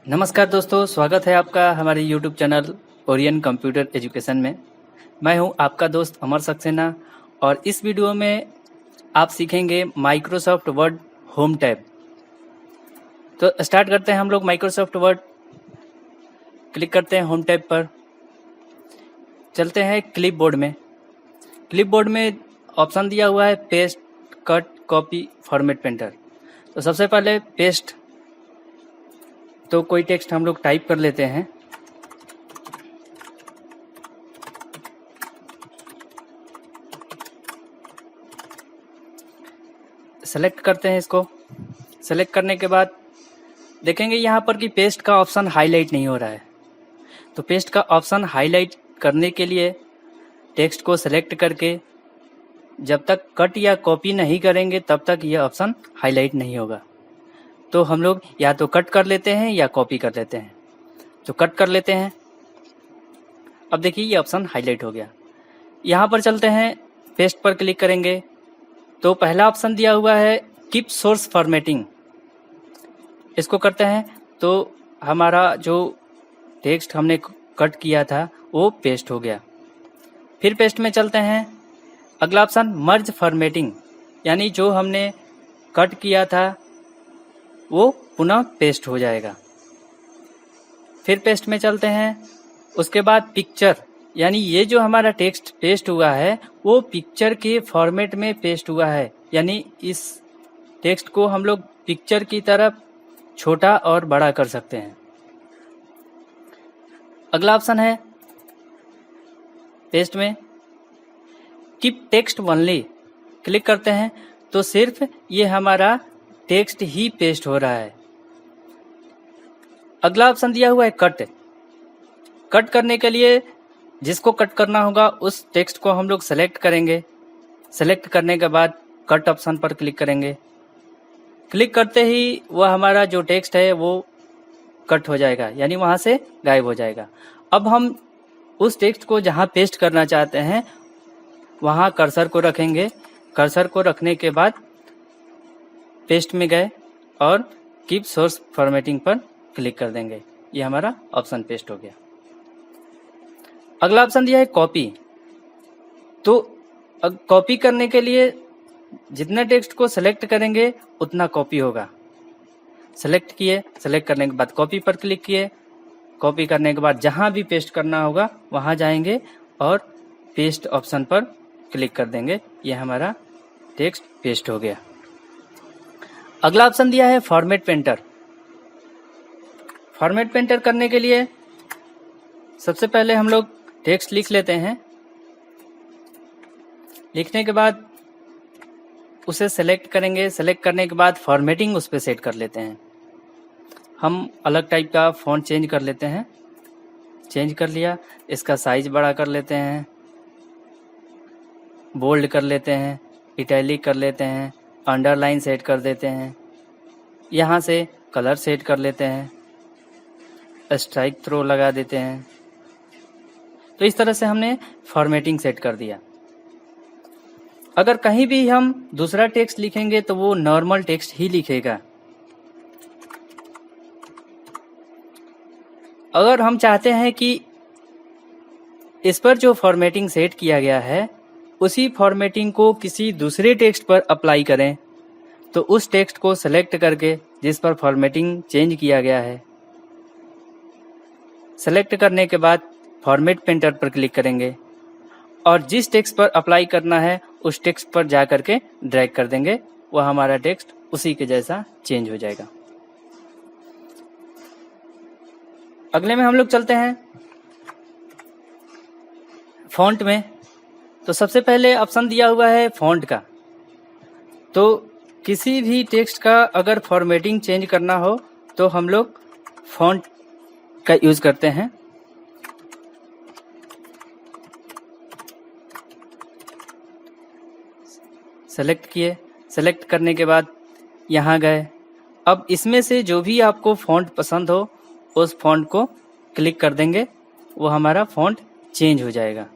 नमस्कार दोस्तों, स्वागत है आपका हमारे YouTube channel Orion computer education में। मैं हूं आपका दोस्त अमर सक्सेना और इस वीडियो में आप सीखेंगे माइक्रोसॉफ्ट वर्ड होम टैब। तो स्टार्ट करते हैं हम लोग। माइक्रोसॉफ्ट वर्ड क्लिक करते हैं होम टैब पर, चलते हैं क्लिपबोर्ड में। क्लिपबोर्ड में ऑप्शन दिया हुआ है paste, cut, copy, format painter. तो सबसे पहले पेस्ट, तो कोई टेक्स्ट हम लोग टाइप कर लेते हैं। सेलेक्ट करते हैं इसको। सेलेक्ट करने के बाद देखेंगे यहाँ पर कि पेस्ट का ऑप्शन हाईलाइट नहीं हो रहा है। तो पेस्ट का ऑप्शन हाईलाइट करने के लिए टेक्स्ट को सेलेक्ट करके जब तक कट या कॉपी नहीं करेंगे तब तक यह ऑप्शन हाईलाइट नहीं होगा। तो हम लोग या तो कट कर लेते हैं या कॉपी कर लेते हैं। तो कट कर लेते हैं। अब देखिए ये ऑप्शन हाईलाइट हो गया। यहाँ पर चलते हैं, पेस्ट पर क्लिक करेंगे तो पहला ऑप्शन दिया हुआ है कीप सोर्स फॉर्मेटिंग। इसको करते हैं तो हमारा जो टेक्स्ट हमने कट किया था वो पेस्ट हो गया। फिर पेस्ट में चलते हैं। अगला ऑप्शन मर्ज फॉर्मेटिंग, यानी जो हमने कट किया था वो पुनः पेस्ट हो जाएगा। फिर पेस्ट में चलते हैं। उसके बाद पिक्चर, यानी ये जो हमारा टेक्स्ट पेस्ट हुआ है वो पिक्चर के फॉर्मेट में पेस्ट हुआ है, यानी इस टेक्स्ट को हम लोग पिक्चर की तरफ छोटा और बड़ा कर सकते हैं। अगला ऑप्शन है पेस्ट में कीप टेक्स्ट ओनली। क्लिक करते हैं तो सिर्फ ये हमारा टेक्स्ट ही पेस्ट हो रहा है। अगला ऑप्शन दिया हुआ है कट। कट करने के लिए जिसको कट करना होगा उस टेक्स्ट को हम लोग सेलेक्ट करेंगे। सेलेक्ट करने के बाद कट ऑप्शन पर क्लिक करेंगे। क्लिक करते ही वह हमारा जो टेक्स्ट है वो कट हो जाएगा, यानी वहां से गायब हो जाएगा। अब हम उस टेक्स्ट को जहां पेस्ट करना चाहते हैं वहां कर्सर को रखेंगे। कर्सर को रखने के बाद पेस्ट में गए और कीप सोर्स फॉर्मेटिंग पर क्लिक कर देंगे। ये हमारा ऑप्शन पेस्ट हो गया। अगला ऑप्शन दिया है कॉपी। तो कॉपी करने के लिए जितना टेक्स्ट को सेलेक्ट करेंगे उतना कॉपी होगा। सेलेक्ट किए, सेलेक्ट करने के बाद कॉपी पर क्लिक किए। कॉपी करने के बाद जहां भी पेस्ट करना होगा वहां जाएंगे और पेस्ट ऑप्शन पर क्लिक कर देंगे। यह हमारा टेक्स्ट पेस्ट हो गया। अगला ऑप्शन दिया है फॉर्मेट पेंटर। फॉर्मेट पेंटर करने के लिए सबसे पहले हम लोग टेक्स्ट लिख लेते हैं। लिखने के बाद उसे सेलेक्ट करेंगे। सेलेक्ट करने के बाद फॉर्मेटिंग उस पर सेट कर लेते हैं। हम अलग टाइप का फॉन्ट चेंज कर लेते हैं। चेंज कर लिया, इसका साइज बड़ा कर लेते हैं, बोल्ड कर लेते हैं, इटैलिक कर लेते हैं, अंडरलाइन सेट कर देते हैं। यहाँ से कलर सेट कर लेते हैं, स्ट्राइक थ्रो लगा देते हैं। तो इस तरह से हमने फॉर्मेटिंग सेट कर दिया। अगर कहीं भी हम दूसरा टेक्स्ट लिखेंगे तो वो नॉर्मल टेक्स्ट ही लिखेगा। अगर हम चाहते हैं कि इस पर जो फॉर्मेटिंग सेट किया गया है उसी फॉर्मेटिंग को किसी दूसरे टेक्स्ट पर अप्लाई करें तो उस टेक्स्ट को सेलेक्ट करके जिस पर फॉर्मेटिंग चेंज किया गया है, सेलेक्ट करने के बाद फॉर्मेट पेंटर पर क्लिक करेंगे और जिस टेक्स्ट पर अप्लाई करना है उस टेक्स्ट पर जा करके ड्रैग कर देंगे। वह हमारा टेक्स्ट उसी के जैसा चेंज हो जाएगा। अगले में हम लोग चलते हैं फॉन्ट में। तो सबसे पहले ऑप्शन दिया हुआ है फॉन्ट का। तो किसी भी टेक्स्ट का अगर फॉर्मेटिंग चेंज करना हो तो हम लोग फॉन्ट का यूज करते हैं। सेलेक्ट किए, सेलेक्ट करने के बाद यहाँ गए। अब इसमें से जो भी आपको फॉन्ट पसंद हो उस फॉन्ट को क्लिक कर देंगे, वो हमारा फॉन्ट चेंज हो जाएगा।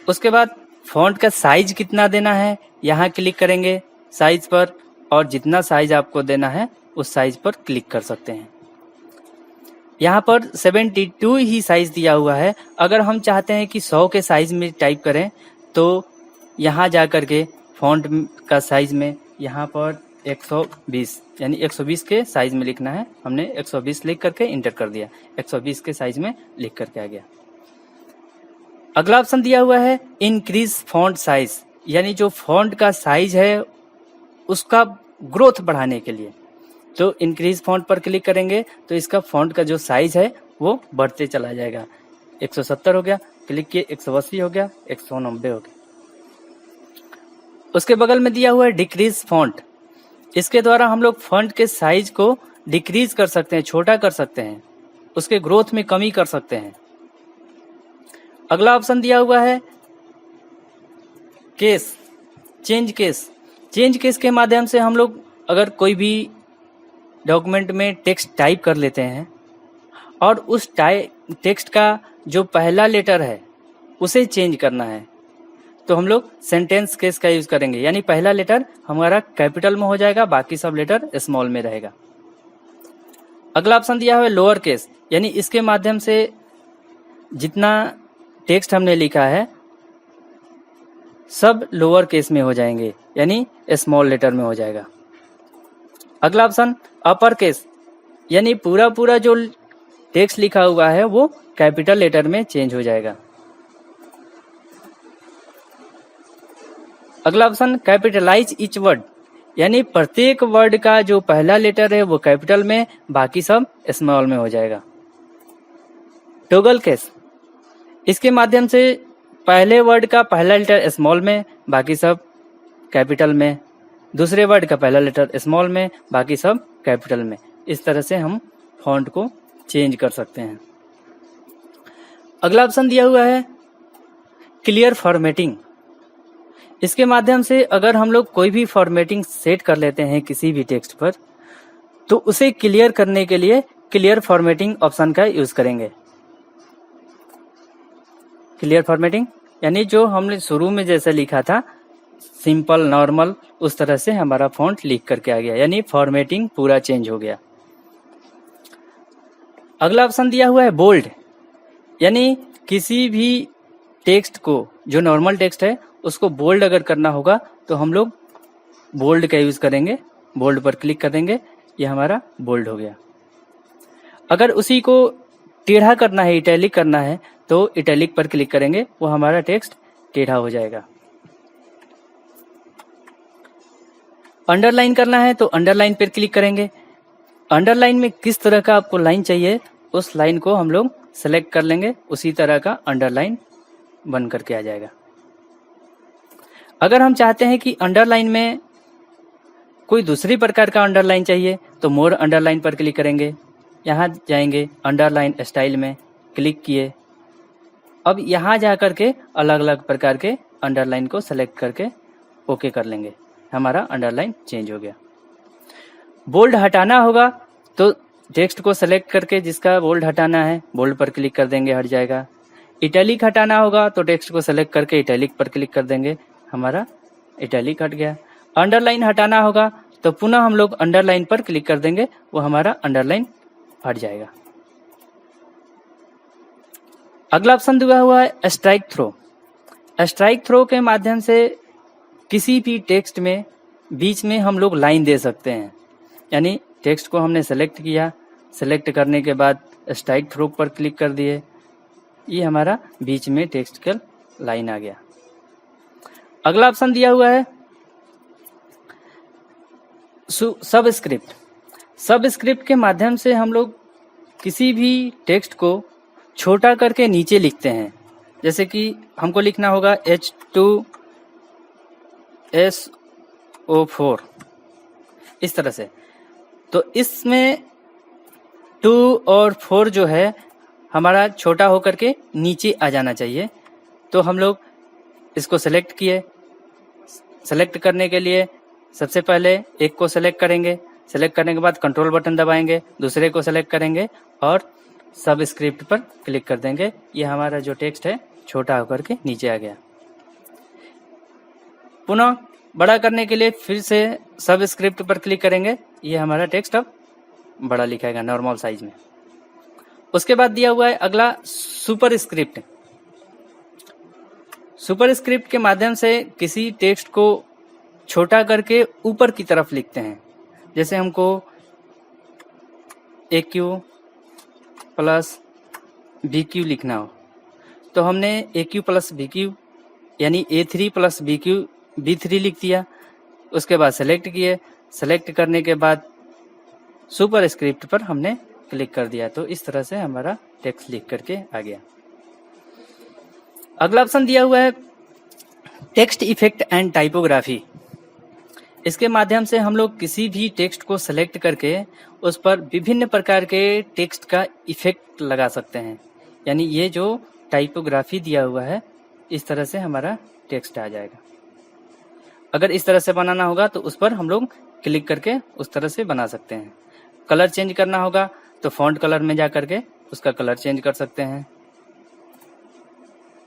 उसके बाद फॉन्ट का साइज कितना देना है यहाँ क्लिक करेंगे। साइज पर और जितना साइज आपको देना है उस साइज पर क्लिक कर सकते हैं। यहाँ पर 72 ही साइज दिया हुआ है। अगर हम चाहते हैं कि 100 के साइज में टाइप करें तो यहाँ जा कर के फॉन्ट का साइज में यहाँ पर 120 यानी 120 के साइज में लिखना है। हमने 120 लिख करके इंटर कर दिया, 120 के साइज में लिख करके आ गया। अगला ऑप्शन दिया हुआ है इंक्रीज फॉन्ट साइज, यानी जो फॉन्ट का साइज है उसका ग्रोथ बढ़ाने के लिए। तो इंक्रीज फॉन्ट पर क्लिक करेंगे तो इसका फॉन्ट का जो साइज है वो बढ़ते चला जाएगा। 170 हो गया, क्लिक किए 180 हो गया, 190 हो गया। उसके बगल में दिया हुआ है डिक्रीज फॉन्ट। इसके द्वारा हम लोग फॉन्ट के साइज को डिक्रीज कर सकते हैं, छोटा कर सकते हैं, उसके ग्रोथ में कमी कर सकते हैं। अगला ऑप्शन दिया हुआ है case, change case. Change case के माध्यम से हम लोग अगर कोई भी डॉक्यूमेंट में टेक्स्ट टाइप कर लेते हैं और उस टेक्स्ट का जो पहला लेटर है उसे चेंज करना है तो हम लोग सेंटेंस केस का यूज करेंगे, यानी पहला लेटर हमारा कैपिटल में हो जाएगा, बाकी सब लेटर स्मॉल में रहेगा। अगला ऑप्शन दिया हुआ है लोअर केस, यानी इसके माध्यम से जितना टेक्स्ट हमने लिखा है सब लोअर केस में हो जाएंगे, यानी स्मॉल लेटर में हो जाएगा। अगला ऑप्शन अपर केस, यानी पूरा जो टेक्स्ट लिखा हुआ है वो कैपिटल लेटर में चेंज हो जाएगा। अगला ऑप्शन कैपिटलाइज ईच वर्ड, यानी प्रत्येक वर्ड का जो पहला लेटर है वो कैपिटल में, बाकी सब स्मॉल में हो जाएगा। टॉगल केस, इसके माध्यम से पहले वर्ड का पहला लेटर स्मॉल में, बाकी सब कैपिटल में, दूसरे वर्ड का पहला लेटर स्मॉल में, बाकी सब कैपिटल में। इस तरह से हम फॉन्ट को चेंज कर सकते हैं। अगला ऑप्शन दिया हुआ है क्लियर फॉर्मेटिंग। इसके माध्यम से अगर हम लोग कोई भी फॉर्मेटिंग सेट कर लेते हैं किसी भी टेक्स्ट पर तो उसे क्लियर करने के लिए क्लियर फॉर्मेटिंग ऑप्शन का यूज करेंगे। क्लियर फॉर्मेटिंग यानी जो हमने शुरू में जैसे लिखा था सिंपल नॉर्मल, उस तरह से हमारा फॉन्ट लिख करके आ गया, यानी फॉर्मेटिंग पूरा चेंज हो गया। अगला ऑप्शन दिया हुआ है बोल्ड, यानी किसी भी टेक्स्ट को जो नॉर्मल टेक्स्ट है उसको बोल्ड अगर करना होगा तो हम लोग बोल्ड का यूज करेंगे। बोल्ड पर क्लिक कर देंगे, ये हमारा बोल्ड हो गया। अगर उसी को टेढ़ा करना है, इटैलिक करना है, तो इटैलिक पर क्लिक करेंगे, वो हमारा टेक्स्ट टेढ़ा हो जाएगा। अंडरलाइन करना है तो अंडरलाइन पर क्लिक करेंगे। अंडरलाइन में किस तरह का आपको लाइन चाहिए उस लाइन को हम लोग सेलेक्ट कर लेंगे, उसी तरह का अंडरलाइन बन करके आ जाएगा। अगर हम चाहते हैं कि अंडरलाइन में कोई दूसरी प्रकार का अंडरलाइन चाहिए तो मोर अंडरलाइन पर क्लिक करेंगे, यहाँ जाएंगे अंडरलाइन स्टाइल में, क्लिक किए। अब यहाँ जा करके अलग अलग प्रकार के अंडरलाइन को सेलेक्ट करके ओके कर लेंगे, हमारा अंडरलाइन चेंज हो गया। बोल्ड हटाना होगा तो टेक्स्ट को सेलेक्ट करके जिसका बोल्ड हटाना है बोल्ड पर क्लिक कर देंगे, हट जाएगा। इटैलिक हटाना होगा तो टेक्स्ट को सेलेक्ट करके इटैलिक पर क्लिक कर देंगे, हमारा इटैलिक हट गया। अंडरलाइन हटाना होगा तो पुनः हम लोग अंडरलाइन पर क्लिक कर देंगे, वो हमारा अंडरलाइन हट जाएगा। अगला ऑप्शन दिया हुआ है स्ट्राइक थ्रो। स्ट्राइक थ्रो के माध्यम से किसी भी टेक्स्ट में बीच में हम लोग लाइन दे सकते हैं, यानी टेक्स्ट को हमने सेलेक्ट किया, सेलेक्ट करने के बाद स्ट्राइक थ्रो पर क्लिक कर दिए, ये हमारा बीच में टेक्स्ट का लाइन आ गया। अगला ऑप्शन दिया हुआ है सबस्क्रिप्ट। सबस्क्रिप्ट के माध्यम से हम लोग किसी भी टेक्स्ट को छोटा करके नीचे लिखते हैं, जैसे कि हमको लिखना होगा H2SO4 इस तरह से, तो इसमें 2 और 4 जो है हमारा छोटा होकर के नीचे आ जाना चाहिए। तो हम लोग इसको सेलेक्ट किए, सेलेक्ट करने के लिए सबसे पहले एक को सेलेक्ट करेंगे, सेलेक्ट करने के बाद कंट्रोल बटन दबाएंगे, दूसरे को सेलेक्ट करेंगे और सब स्क्रिप्ट पर क्लिक कर देंगे। ये हमारा जो टेक्स्ट है छोटा होकर के नीचे आ गया। पुनः बड़ा करने के लिए फिर से सब स्क्रिप्ट पर क्लिक करेंगे। ये हमारा टेक्स्ट अब बड़ा लिखेगा नॉर्मल साइज में। उसके बाद दिया हुआ है अगला सुपर स्क्रिप्ट। सुपर स्क्रिप्ट के माध्यम से किसी टेक्स्ट को छोटा करके ऊपर की तरफ लिखते हैं। जैसे हमको AQ प्लस BQ लिखना हो तो हमने AQ प्लस BQ यानी A3 प्लस B3 लिख दिया। उसके बाद सेलेक्ट किए, सेलेक्ट करने के बाद सुपर स्क्रिप्ट पर हमने क्लिक कर दिया तो इस तरह से हमारा टेक्स्ट लिख करके आ गया। अगला ऑप्शन दिया हुआ है टेक्स्ट इफेक्ट एंड टाइपोग्राफी। इसके माध्यम से हम लोग किसी भी टेक्स्ट को सेलेक्ट करके उस पर विभिन्न प्रकार के टेक्स्ट का इफेक्ट लगा सकते हैं। यानी ये जो टाइपोग्राफी दिया हुआ है इस तरह से हमारा टेक्स्ट आ जाएगा। अगर इस तरह से बनाना होगा तो उस पर हम लोग क्लिक करके उस तरह से बना सकते हैं। कलर चेंज करना होगा तो फॉन्ट कलर में जा करके उसका कलर चेंज कर सकते हैं।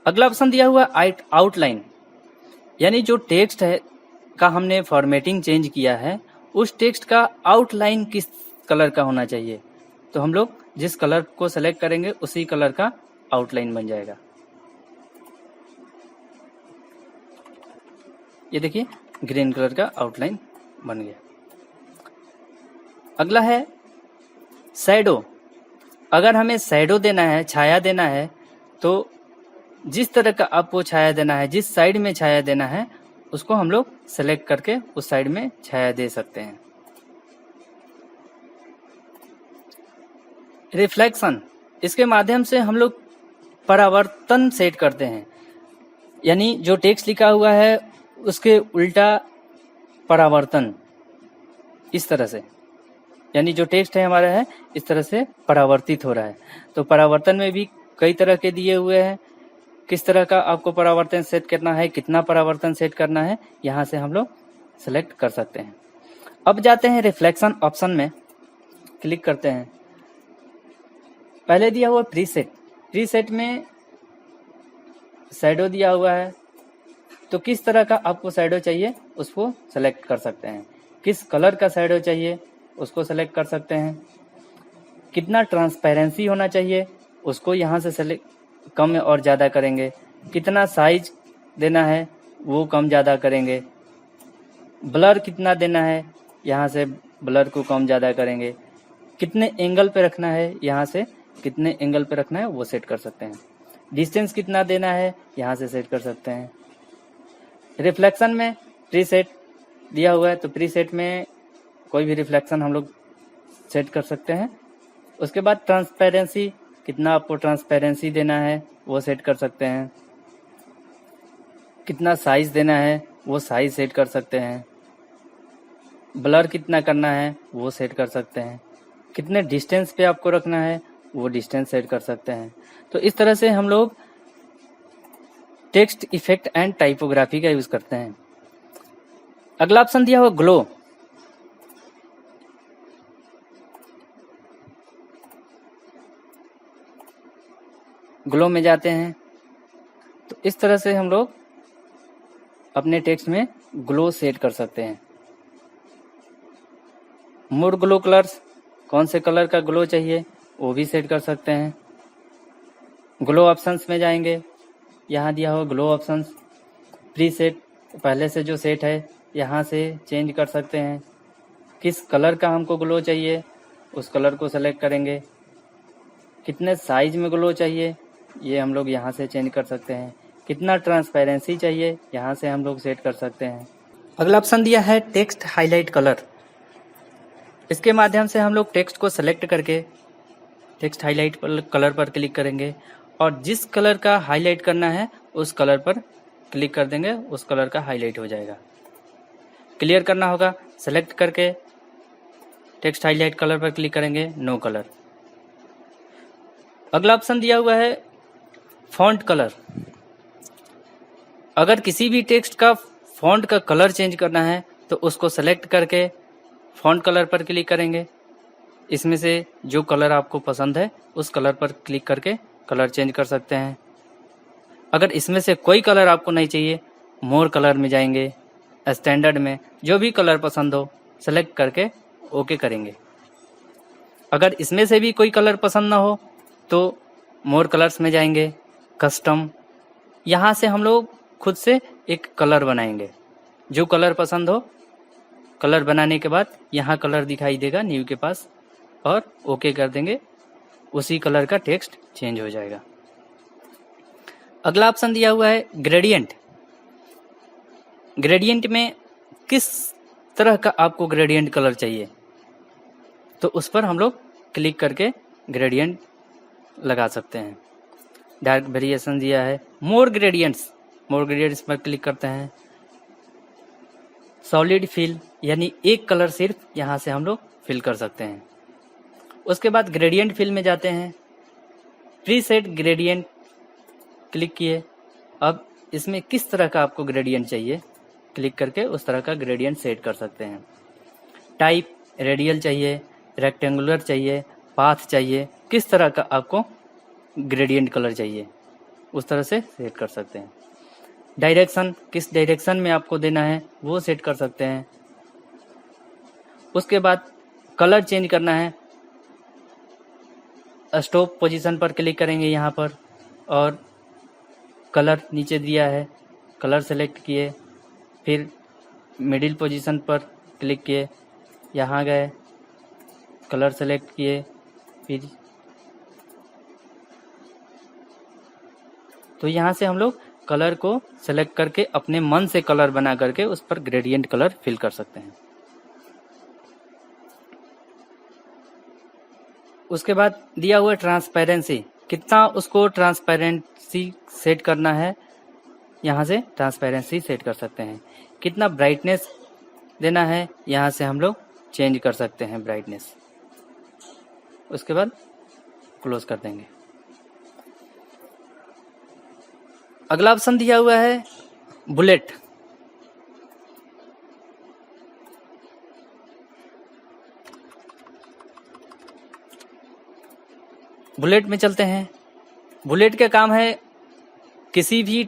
अगला ऑप्शन दिया हुआ आउटलाइन, यानी जो टेक्स्ट है का हमने फॉर्मेटिंग चेंज किया है उस टेक्स्ट का आउटलाइन किस कलर का होना चाहिए। तो हम लोग जिस कलर को सेलेक्ट करेंगे उसी कलर का आउटलाइन बन जाएगा। ये देखिए ग्रीन कलर का आउटलाइन बन गया। अगला है शैडो। अगर हमें शैडो देना है, छाया देना है, तो जिस तरह का आपको छाया देना है, जिस साइड में छाया देना है उसको हम लोग सेलेक्ट करके उस साइड में छाया दे सकते हैं। रिफ्लेक्शन, इसके माध्यम से हम लोग परावर्तन सेट करते हैं। यानी जो टेक्स्ट लिखा हुआ है उसके उल्टा परावर्तन, इस तरह से, यानी जो टेक्स्ट है हमारा है इस तरह से परावर्तित हो रहा है। तो परावर्तन में भी कई तरह के दिए हुए हैं। किस तरह का आपको परावर्तन सेट करना है, कितना परावर्तन सेट करना है, यहाँ से हम लोग सेलेक्ट कर सकते हैं। अब जाते हैं रिफ्लेक्शन ऑप्शन में, क्लिक करते हैं। पहले दिया हुआ प्रीसेट, प्रीसेट में शैडो दिया हुआ है तो किस तरह का आपको शैडो चाहिए उसको सेलेक्ट कर सकते हैं। किस कलर का शैडो चाहिए उसको सेलेक्ट कर सकते हैं। कितना ट्रांसपेरेंसी होना चाहिए उसको यहाँ से सेलेक्ट, कम और ज़्यादा करेंगे। कितना साइज देना है वो कम ज़्यादा करेंगे। ब्लर कितना देना है यहाँ से ब्लर को कम ज़्यादा करेंगे। कितने एंगल पे रखना है यहाँ से कितने एंगल पे रखना है वो सेट कर सकते हैं। डिस्टेंस कितना देना है यहाँ से सेट कर सकते हैं। रिफ्लेक्शन में प्रीसेट दिया हुआ है तो प्रीसेट में कोई भी रिफ्लेक्शन हम लोग सेट कर सकते हैं। उसके बाद ट्रांसपेरेंसी, कितना आपको ट्रांसपेरेंसी देना है वो सेट कर सकते हैं। कितना साइज देना है वो साइज सेट कर सकते हैं। ब्लर कितना करना है वो सेट कर सकते हैं। कितने डिस्टेंस पे आपको रखना है वो डिस्टेंस सेट कर सकते हैं। तो इस तरह से हम लोग टेक्स्ट इफेक्ट एंड टाइपोग्राफी का यूज करते हैं। अगला ऑप्शन दिया हुआ ग्लो। ग्लो में जाते हैं तो इस तरह से हम लोग अपने टेक्स्ट में ग्लो सेट कर सकते हैं। मोर ग्लो कलर्स, कौन से कलर का ग्लो चाहिए वो भी सेट कर सकते हैं। ग्लो ऑप्शंस में जाएंगे, यहाँ दिया हुआ ग्लो ऑप्शंस, प्रीसेट, पहले से जो सेट है यहाँ से चेंज कर सकते हैं। किस कलर का हमको ग्लो चाहिए उस कलर को सेलेक्ट करेंगे। कितने साइज में ग्लो चाहिए ये हम लोग यहाँ से चेंज कर सकते हैं। कितना ट्रांसपेरेंसी चाहिए यहाँ से हम लोग सेट कर सकते हैं। अगला ऑप्शन दिया है टेक्स्ट हाईलाइट कलर। इसके माध्यम से हम लोग टेक्स्ट को सेलेक्ट करके टेक्स्ट हाईलाइट कलर पर क्लिक करेंगे और जिस कलर का हाईलाइट करना है उस कलर पर क्लिक कर देंगे, उस कलर का हाईलाइट हो जाएगा। क्लियर करना होगा, सेलेक्ट करके टेक्स्ट हाईलाइट कलर पर क्लिक करेंगे, नो कलर। अगला ऑप्शन दिया हुआ है फॉन्ट कलर। अगर किसी भी टेक्स्ट का फॉन्ट का कलर चेंज करना है तो उसको सेलेक्ट करके फॉन्ट कलर पर क्लिक करेंगे। इसमें से जो कलर आपको पसंद है उस कलर पर क्लिक करके कलर चेंज कर सकते हैं। अगर इसमें से कोई कलर आपको नहीं चाहिए, मोर कलर में जाएंगे, स्टैंडर्ड में जो भी कलर पसंद हो सेलेक्ट करके ओके करेंगे। अगर इसमें से भी कोई कलर पसंद ना हो तो मोर कलर्स में जाएंगे, कस्टम, यहाँ से हम लोग खुद से एक कलर बनाएंगे। जो कलर पसंद हो, कलर बनाने के बाद यहाँ कलर दिखाई देगा न्यू के पास और ओके कर देंगे, उसी कलर का टेक्स्ट चेंज हो जाएगा। अगला ऑप्शन दिया हुआ है ग्रेडियंट। ग्रेडियंट में किस तरह का आपको ग्रेडियंट कलर चाहिए, तो उस पर हम लोग क्लिक करके ग्रेडियंट लगा सकते हैं। डार्क वेरिएशन दिया है, मोर ग्रेडियंट्स पर क्लिक करते हैं। सॉलिड फिल यानी एक कलर सिर्फ यहाँ से हम लोग फिल कर सकते हैं। उसके बाद ग्रेडियंट फिल में जाते हैं, प्रीसेट ग्रेडियंट क्लिक किए। अब इसमें किस तरह का आपको ग्रेडियंट चाहिए क्लिक करके उस तरह का ग्रेडियंट सेट कर सकते हैं। टाइप रेडियल चाहिए, रेक्टेंगुलर चाहिए, पाथ चाहिए, किस तरह का आपको ग्रेडियंट कलर चाहिए उस तरह से सेट कर सकते हैं। डायरेक्शन, किस डायरेक्शन में आपको देना है वो सेट कर सकते हैं। उसके बाद कलर चेंज करना है, स्टॉप पोजीशन पर क्लिक करेंगे यहाँ पर और कलर नीचे दिया है, कलर सेलेक्ट किए, फिर मिडिल पोजीशन पर क्लिक किए, यहाँ गए, कलर सेलेक्ट किए, फिर तो यहाँ से हम लोग कलर को सेलेक्ट करके अपने मन से कलर बना करके उस पर ग्रेडियंट कलर फिल कर सकते हैं। उसके बाद दिया हुआ ट्रांसपेरेंसी, कितना उसको ट्रांसपेरेंसी सेट करना है, यहाँ से ट्रांसपेरेंसी सेट कर सकते हैं। कितना ब्राइटनेस देना है, यहाँ से हम लोग चेंज कर सकते हैं ब्राइटनेस। उसके बाद क्लोज कर देंगे। अगला ऑप्शन दिया हुआ है बुलेट। बुलेट में चलते हैं। बुलेट का काम है किसी भी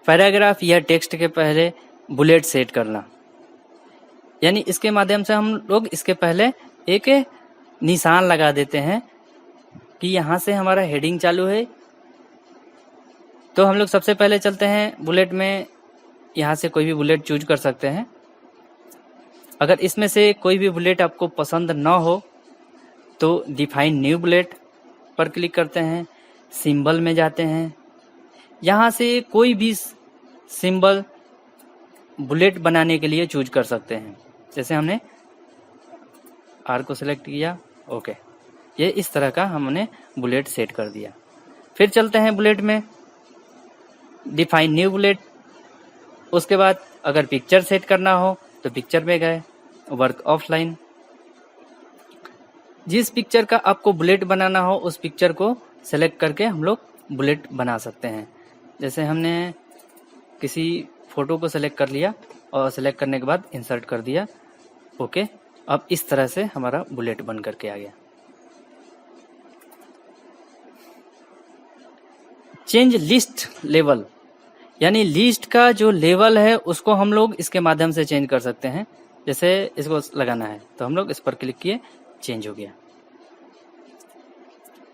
पैराग्राफ या टेक्स्ट के पहले बुलेट सेट करना, यानी इसके माध्यम से हम लोग इसके पहले एक निशान लगा देते हैं कि यहाँ से हमारा हेडिंग चालू है। तो हम लोग सबसे पहले चलते हैं बुलेट में, यहाँ से कोई भी बुलेट चूज कर सकते हैं। अगर इसमें से कोई भी बुलेट आपको पसंद ना हो तो डिफाइन न्यू बुलेट पर क्लिक करते हैं, सिंबल में जाते हैं, यहाँ से कोई भी सिंबल बुलेट बनाने के लिए चूज कर सकते हैं। जैसे हमने आर को सिलेक्ट किया, ओके, ये इस तरह का हमने बुलेट सेट कर दिया। फिर चलते हैं बुलेट में, डिफाइन न्यू बुलेट। उसके बाद अगर पिक्चर सेट करना हो तो पिक्चर में गए, वर्क ऑफलाइन, जिस पिक्चर का आपको बुलेट बनाना हो उस पिक्चर को सेलेक्ट करके हम लोग बुलेट बना सकते हैं। जैसे हमने किसी फोटो को सेलेक्ट कर लिया और सेलेक्ट करने के बाद इंसर्ट कर दिया, ओके, अब इस तरह से हमारा बुलेट बन करके आ गया। चेंज लिस्ट लेवल, यानी लिस्ट का जो लेवल है उसको हम लोग इसके माध्यम से चेंज कर सकते हैं। जैसे इसको लगाना है तो हम लोग इस पर क्लिक किए, चेंज हो गया।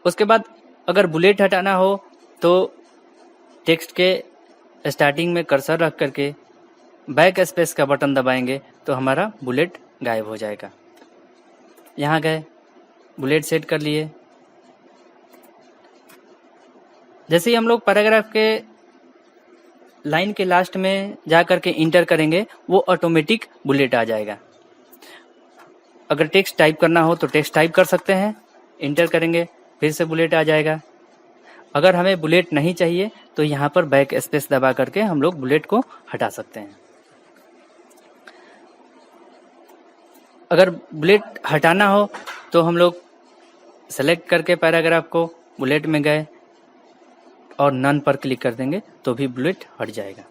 उसके बाद अगर बुलेट हटाना हो तो टेक्स्ट के स्टार्टिंग में कर्सर रख करके बैक स्पेस का बटन दबाएंगे तो हमारा बुलेट गायब हो जाएगा। यहाँ गए, बुलेट सेट कर लिए। जैसे ही हम लोग पैराग्राफ के लाइन के लास्ट में जा करके इंटर करेंगे वो ऑटोमेटिक बुलेट आ जाएगा। अगर टेक्स्ट टाइप करना हो तो टेक्स्ट टाइप कर सकते हैं, इंटर करेंगे फिर से बुलेट आ जाएगा। अगर हमें बुलेट नहीं चाहिए तो यहाँ पर बैक स्पेस दबा करके हम लोग बुलेट को हटा सकते हैं। अगर बुलेट हटाना हो तो हम लोग सेलेक्ट करके पैराग्राफ को बुलेट में गए और नन पर क्लिक कर देंगे तो भी बुलेट हट जाएगा।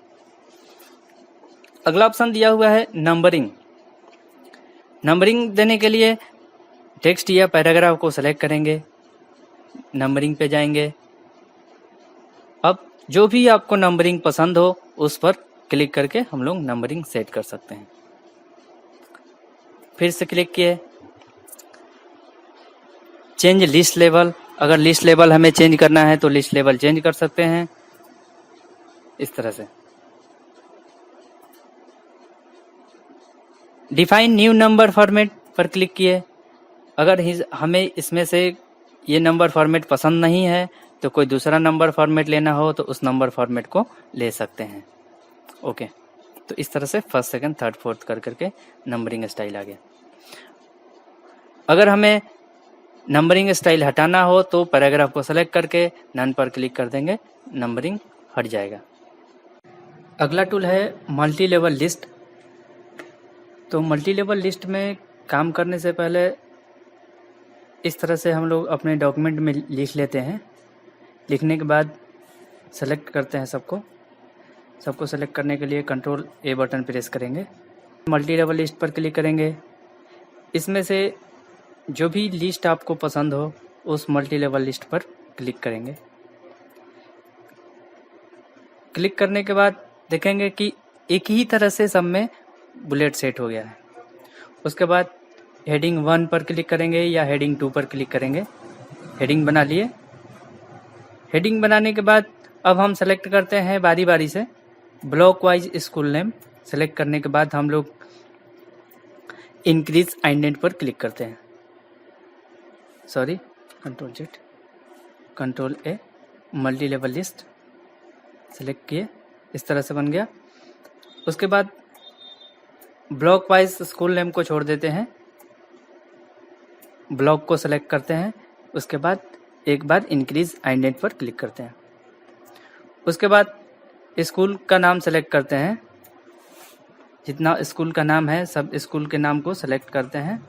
अगला ऑप्शन दिया हुआ है नंबरिंग। नंबरिंग देने के लिए टेक्स्ट या पैराग्राफ को सेलेक्ट करेंगे, नंबरिंग पे जाएंगे। अब जो भी आपको नंबरिंग पसंद हो उस पर क्लिक करके हम लोग नंबरिंग सेट कर सकते हैं। फिर से क्लिक किए, चेंज लिस्ट लेवल, अगर लिस्ट लेवल हमें चेंज करना है तो लिस्ट लेवल चेंज कर सकते हैं इस तरह से। डिफाइन न्यू नंबर फॉर्मेट पर क्लिक किए, अगर हमें इसमें से ये नंबर फॉर्मेट पसंद नहीं है तो कोई दूसरा नंबर फॉर्मेट लेना हो तो उस नंबर फॉर्मेट को ले सकते हैं। ओके, तो इस तरह से फर्स्ट सेकंड थर्ड फोर्थ कर करके नंबरिंग स्टाइल आ गया। अगर हमें नंबरिंग स्टाइल हटाना हो तो पैराग्राफ को सेलेक्ट करके नन पर क्लिक कर देंगे, नंबरिंग हट जाएगा। अगला टूल है मल्टी लेवल लिस्ट। तो मल्टी लेवल लिस्ट में काम करने से पहले इस तरह से हम लोग अपने डॉक्यूमेंट में लिख लेते हैं। लिखने के बाद सेलेक्ट करते हैं सबको सेलेक्ट करने के लिए कंट्रोल ए बटन प्रेस करेंगे, मल्टी लेवल लिस्ट पर क्लिक करेंगे। इसमें से जो भी लिस्ट आपको पसंद हो उस मल्टी लेवल लिस्ट पर क्लिक करेंगे। क्लिक करने के बाद देखेंगे कि एक ही तरह से सब में बुलेट सेट हो गया है। उसके बाद हेडिंग 1 पर क्लिक करेंगे या हेडिंग 2 पर क्लिक करेंगे। हेडिंग बना लिए। हेडिंग बनाने के बाद अब हम सेलेक्ट करते हैं बारी बारी से block wise school name. Select करने के बाद हम लोग इंक्रीज इंडेंट पर क्लिक करते हैं, control Z, control A, multi level list select किए, इस तरह से बन गया। उसके बाद ब्लॉक वाइज स्कूल नेम को छोड़ देते हैं, ब्लॉक को सेलेक्ट करते हैं। उसके बाद एक बार इंक्रीज इंडेंट पर क्लिक करते हैं। उसके बाद स्कूल का नाम सेलेक्ट करते हैं, जितना स्कूल का नाम है सब स्कूल के नाम को सेलेक्ट करते हैं।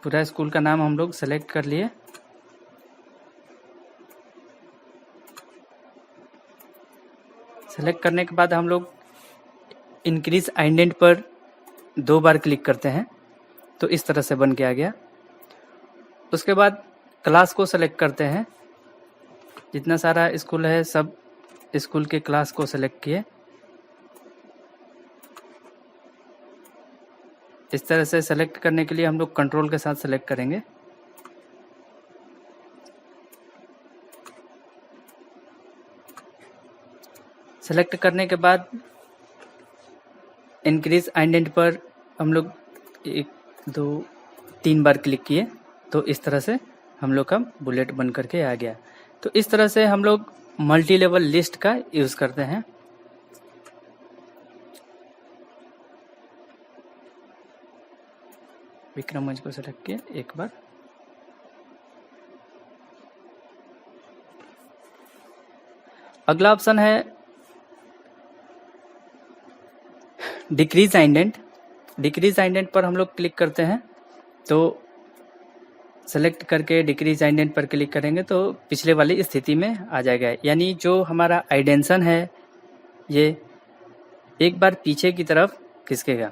पूरा स्कूल का नाम हम लोग सेलेक्ट कर लिए। सेलेक्ट करने के बाद हम लोग इंक्रीज इंडेंट पर 2 बार क्लिक करते हैं, तो इस तरह से बन के आ गया। उसके बाद क्लास को सेलेक्ट करते हैं, जितना सारा स्कूल है सब स्कूल के क्लास को सेलेक्ट किए। इस तरह से सेलेक्ट करने के लिए हम लोग कंट्रोल के साथ सेलेक्ट करेंगे। सेलेक्ट करने के बाद इंक्रीज इंडेंट पर हम लोग 1 2 3 बार क्लिक किए, तो इस तरह से हम लोग का बुलेट बन करके आ गया। तो इस तरह से हम लोग मल्टी लेवल लिस्ट का यूज़ करते हैं। विक्रमगंज को सेलेक्ट किए एक बार। अगला ऑप्शन है डिक्रीज इंडेंट। डिक्रीज इंडेंट पर हम लोग क्लिक करते हैं, तो सेलेक्ट करके डिक्रीज इंडेंट पर क्लिक करेंगे तो पिछले वाली स्थिति में आ जाएगा। यानी जो हमारा आइडेंशन है ये एक बार पीछे की तरफ खिसकेगा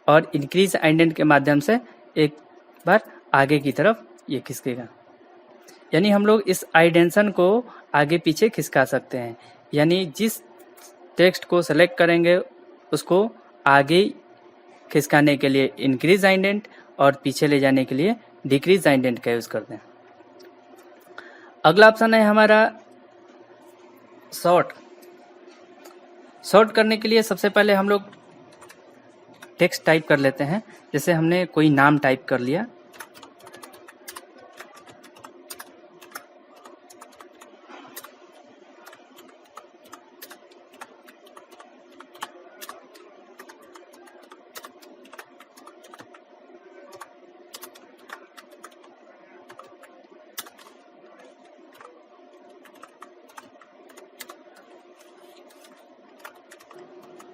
और इंक्रीज इंडेंट के माध्यम से एक बार आगे की तरफ ये खिसकेगा। यानी हम लोग इस आइडेंशन को आगे पीछे खिसका सकते हैं। यानी जिस टेक्स्ट को सेलेक्ट करेंगे उसको आगे खिसकाने के लिए इंक्रीज इंडेंट और पीछे ले जाने के लिए डिक्रीज इंडेंट का यूज करते हैं। अगला ऑप्शन है हमारा सॉर्ट। सॉर्ट करने के लिए सबसे पहले हम लोग टेक्स्ट टाइप कर लेते हैं। जैसे हमने कोई नाम टाइप कर लिया,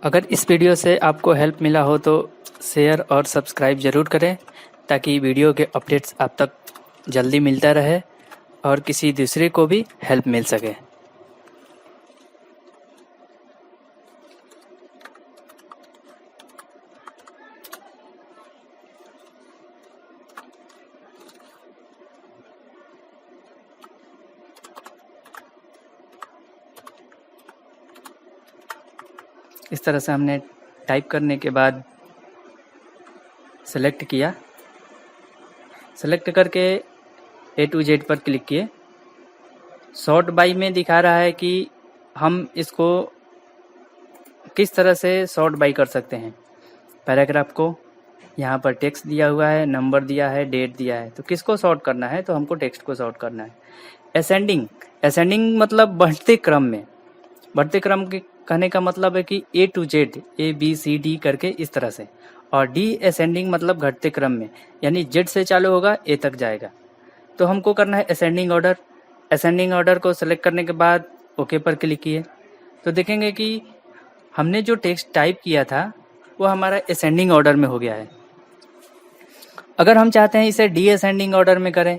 अगर इस वीडियो से आपको हेल्प मिला हो तो शेयर और सब्सक्राइब ज़रूर करें, ताकि वीडियो के अपडेट्स आप तक जल्दी मिलता रहे और किसी दूसरे को भी हेल्प मिल सके। इस तरह से हमने टाइप करने के बाद सेलेक्ट किया, सेलेक्ट करके A to Z पर क्लिक किए। सॉर्ट बाय में दिखा रहा है कि हम इसको किस तरह से सॉर्ट बाय कर सकते हैं। पैराग्राफ को यहाँ पर टेक्स्ट दिया हुआ है, नंबर दिया है, डेट दिया है, तो किसको सॉर्ट करना है, तो हमको टेक्स्ट को सॉर्ट करना है। असेंडिंग मतलब बढ़ते क्रम में, बढ़ते क्रम के कहने का मतलब है कि A to Z, ABCD करके इस तरह से, और डिसेंडिंग मतलब घटते क्रम में, यानी Z से चालू होगा A तक जाएगा। तो हमको करना है असेंडिंग ऑर्डर। असेंडिंग ऑर्डर को सेलेक्ट करने के बाद ओके पर क्लिक किए, तो देखेंगे कि हमने जो टेक्स्ट टाइप किया था वो हमारा असेंडिंग ऑर्डर में हो गया है। अगर हम चाहते हैं इसे डिसेंडिंग ऑर्डर में करें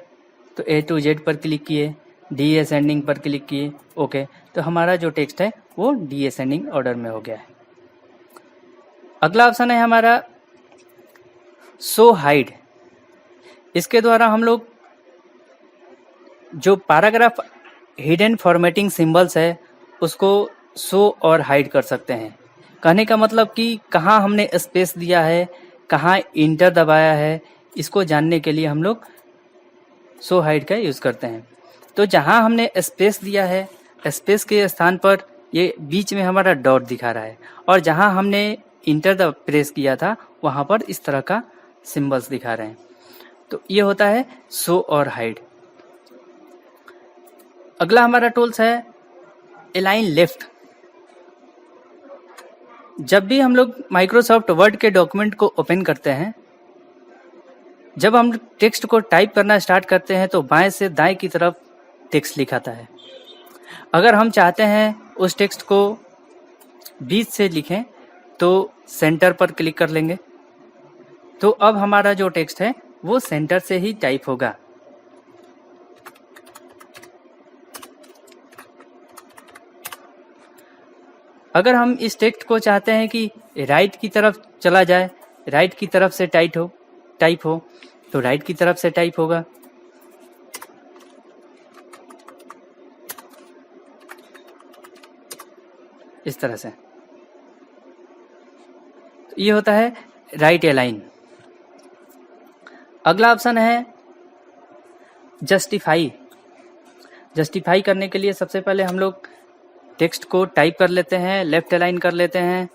तो A to Z पर क्लिक किए, डिसेंडिंग पर क्लिक किए, ओके, तो हमारा जो टेक्स्ट है वो डिसेंडिंग ऑर्डर में हो गया है। अगला ऑप्शन है हमारा शो हाइड। इसके द्वारा हम लोग जो पैराग्राफ हिडन फॉर्मेटिंग सिंबल्स है उसको शो और हाइड कर सकते हैं। कहने का मतलब कि कहाँ हमने स्पेस दिया है, कहाँ इंटर दबाया है, इसको जानने के लिए हम लोग शो हाइड का यूज़ करते हैं। तो जहाँ हमने स्पेस दिया है, स्पेस के स्थान पर ये बीच में हमारा डॉट दिखा रहा है, और जहाँ हमने इंटर प्रेस किया था वहाँ पर इस तरह का सिंबल्स दिखा रहे हैं। तो ये होता है शो और हाइड। अगला हमारा टूल्स है अलाइन लेफ्ट। जब भी हम लोग माइक्रोसॉफ्ट वर्ड के डॉक्यूमेंट को ओपन करते हैं, जब हम टेक्स्ट को टाइप करना स्टार्ट करते हैं तो बाएं से दाएं की तरफ टेक्स्ट लिखाता है। अगर हम चाहते हैं उस टेक्स्ट को बीच से लिखें तो सेंटर पर क्लिक कर लेंगे, तो अब हमारा जो टेक्स्ट है वो सेंटर से ही टाइप होगा। अगर हम इस टेक्स्ट को चाहते हैं कि राइट की तरफ चला जाए, राइट की तरफ से टाइप हो तो राइट की तरफ से टाइप होगा। इस तरह से तो ये होता है राइट अलाइन। अगला ऑप्शन है जस्टिफाई। जस्टिफाई करने के लिए सबसे पहले हम लोग टेक्स्ट को टाइप कर लेते हैं, लेफ्ट अलाइन कर लेते हैं,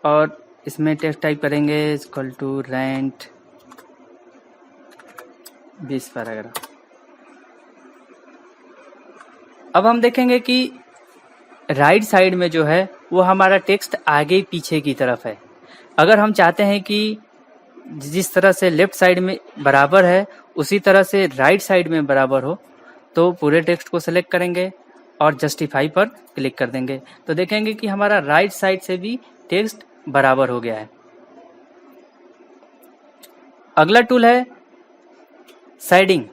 और इसमें टेक्स्ट टाइप करेंगे इक्वल टू रेंट 20 पैराग्राफ। अब हम देखेंगे कि राइट साइड में जो है वो हमारा टेक्स्ट आगे पीछे की तरफ है। अगर हम चाहते हैं कि जिस तरह से लेफ्ट साइड में बराबर है उसी तरह से राइट साइड में बराबर हो, तो पूरे टेक्स्ट को सेलेक्ट करेंगे और जस्टिफाई पर क्लिक कर देंगे, तो देखेंगे कि हमारा राइट साइड से भी टेक्स्ट बराबर हो गया है। अगला टूल है शेडिंग।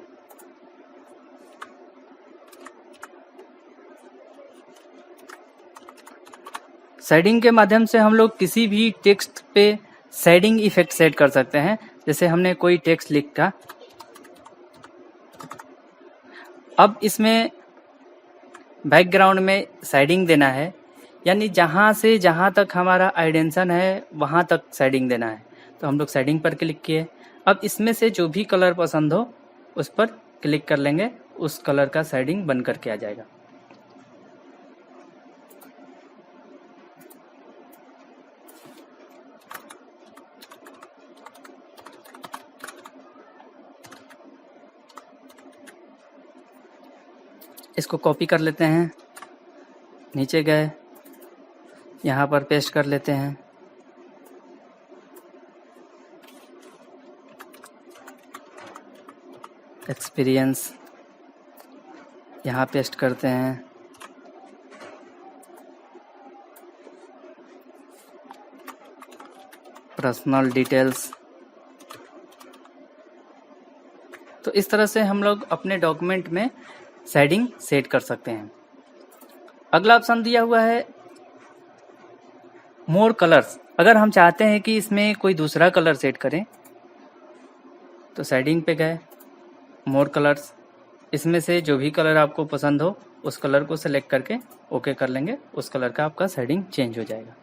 शेडिंग के माध्यम से हम लोग किसी भी टेक्स्ट पे शेडिंग इफेक्ट सेट कर सकते हैं। जैसे हमने कोई टेक्स्ट लिखा, अब इसमें बैकग्राउंड में शेडिंग देना है, यानी जहाँ से जहाँ तक हमारा आइडेंशन है वहाँ तक शेडिंग देना है। तो हम लोग शेडिंग पर क्लिक किए। अब इसमें से जो भी कलर पसंद हो उस पर क्लिक कर लेंगे, उस कलर का शेडिंग बन करके आ जाएगा। इसको कॉपी कर लेते हैं, नीचे गए, यहाँ पर पेस्ट कर लेते हैं। एक्सपीरियंस यहाँ पेस्ट करते हैं। Personal details. तो इस तरह से हम लोग अपने डॉक्यूमेंट में शेडिंग सेट कर सकते हैं। अगला ऑप्शन दिया हुआ है मोर कलर्स। अगर हम चाहते हैं कि इसमें कोई दूसरा कलर सेट करें तो शेडिंग पे गए, मोर कलर्स, इसमें से जो भी कलर आपको पसंद हो उस कलर को सेलेक्ट करके ओके कर लेंगे, उस कलर का आपका शेडिंग चेंज हो जाएगा।